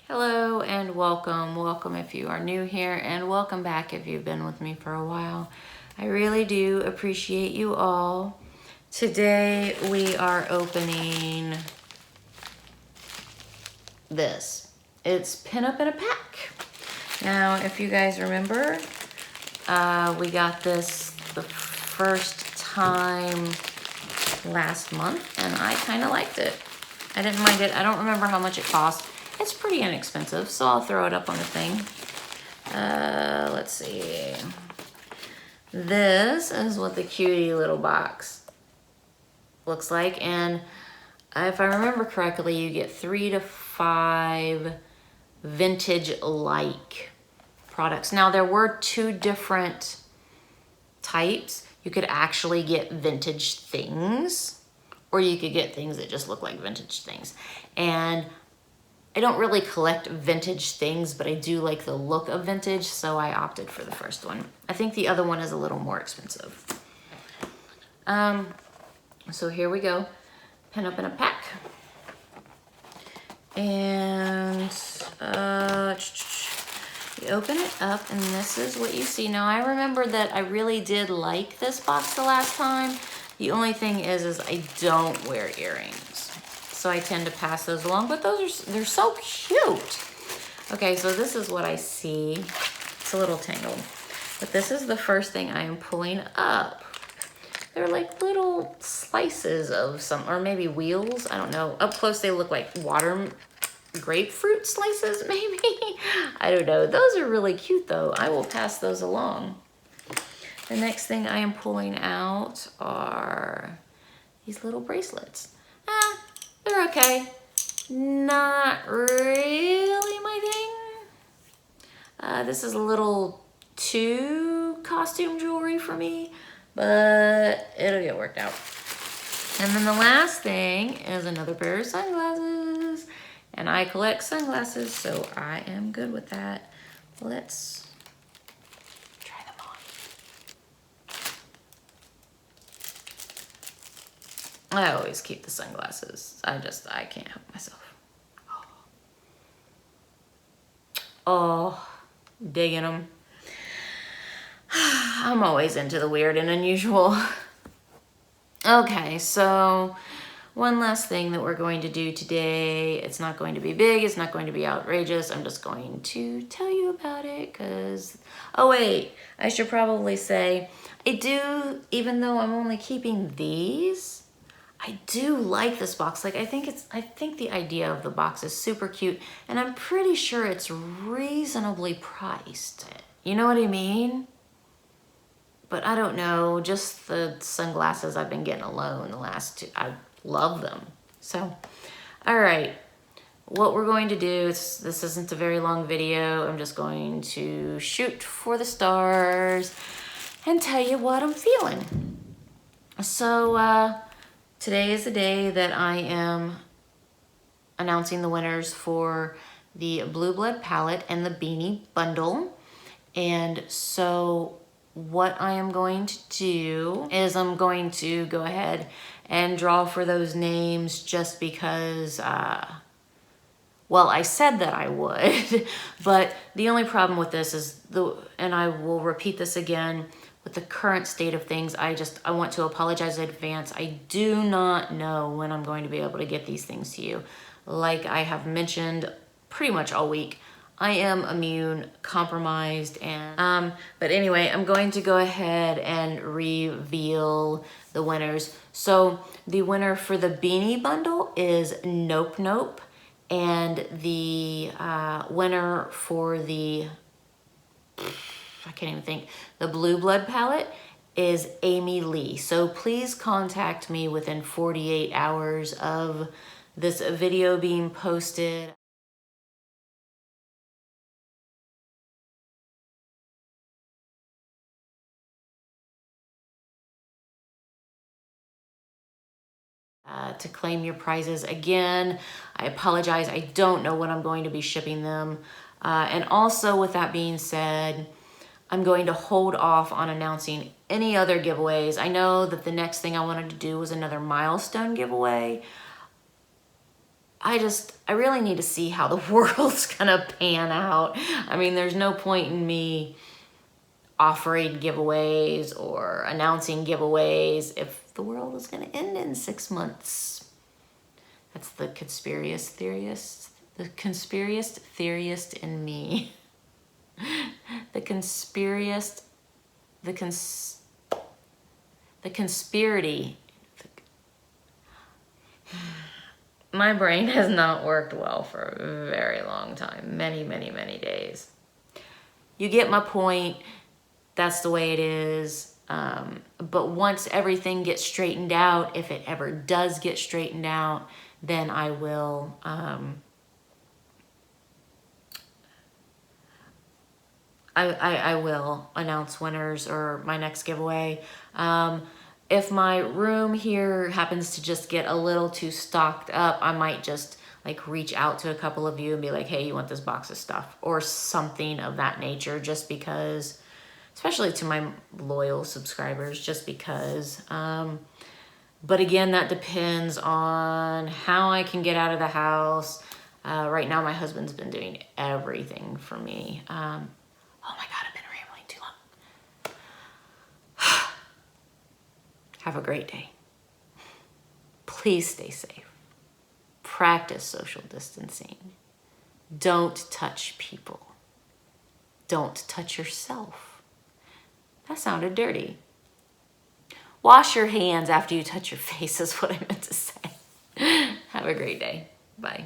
Hello and welcome. Welcome if you are new here, and welcome back if you've been with me for a while. I really do appreciate you all. Today we are opening this. It's PinUp in a pack. Now, if you guys remember, we got this the first time last month, and I kind of liked it. I didn't mind it. I don't remember how much it cost. It's pretty inexpensive, so I'll throw it up on the thing. Let's see. This is what the cutie little box looks like, and if I remember correctly, you get 3 to 5 vintage-like products. Now, there were 2 different types. You could actually get vintage things, or you could get things that just look like vintage things. And I don't really collect vintage things, but I do like the look of vintage, so I opted for the first one. I think the other one is a little more expensive. So here we go. PinUp in a pack. And you open it up, and this is what you see. Now, I remember that I really did like this box the last time. The only thing is I don't wear earrings, so I tend to pass those along, but they're so cute. Okay, so this is what I see. It's a little tangled, but this is the first thing I am pulling up. They're like little slices of some, or maybe wheels, I don't know. Up close they look like grapefruit slices, maybe? I don't know. Those are really cute though. I will pass those along. The next thing I am pulling out are these little bracelets. They're okay. Not really my thing. This is a little too costume jewelry for me, but it'll get worked out. And then the last thing is another pair of sunglasses. And I collect sunglasses, so I am good with that. Let's try them on. I always keep the sunglasses. I can't help myself. Oh, digging them. I'm always into the weird and unusual. Okay, so one last thing that we're going to do today. It's not going to be big, it's not going to be outrageous. I'm just going to tell you about it because, oh wait, I should probably say, even though I'm only keeping these, I do like this box. Like, I think the idea of the box is super cute, and I'm pretty sure it's reasonably priced. You know what I mean? But I don't know, just the sunglasses I've been getting alone the last 2, I love them. So, all right, what we're going to do, this isn't a very long video. I'm just going to shoot for the stars and tell you what I'm feeling. So, today is the day that I am announcing the winners for the Blue Blood palette and the Beanie bundle. And so what I am going to do is I'm going to go ahead and draw for those names just because, well, I said that I would, but the only problem with this is, and I will repeat this again, with the current state of things, I want to apologize in advance. I do not know when I'm going to be able to get these things to you. Like I have mentioned pretty much all week, I am immune compromised, and but anyway, I'm going to go ahead and reveal the winners. So the winner for the Beanie bundle is Nope Nope, and the winner for the, I can't even think, the Blue Blood palette is Amy Lee. So please contact me within 48 hours of this video being posted. To claim your prizes. Again, I apologize. I don't know when I'm going to be shipping them. And also, with that being said, I'm going to hold off on announcing any other giveaways. I know that the next thing I wanted to do was another milestone giveaway. I really need to see how the world's gonna pan out. I mean, there's no point in me offering giveaways or announcing giveaways if the world is gonna end in 6 months. That's the conspiracy theorist in me. The conspiracy. My brain has not worked well for a very long time. Many, many, many days. You get my point. That's the way it is. But once everything gets straightened out, if it ever does get straightened out, then I will I will announce winners or my next giveaway. If my room here happens to just get a little too stocked up, I might just like reach out to a couple of you and be like, hey, you want this box of stuff or something of that nature, just because, especially to my loyal subscribers, just because. But again, that depends on how I can get out of the house. Right now, my husband's been doing everything for me. Oh my God, I've been rambling too long. Have a great day. Please stay safe. Practice social distancing. Don't touch people. Don't touch yourself. That sounded dirty. Wash your hands after you touch your face is what I meant to say. Have a great day. Bye.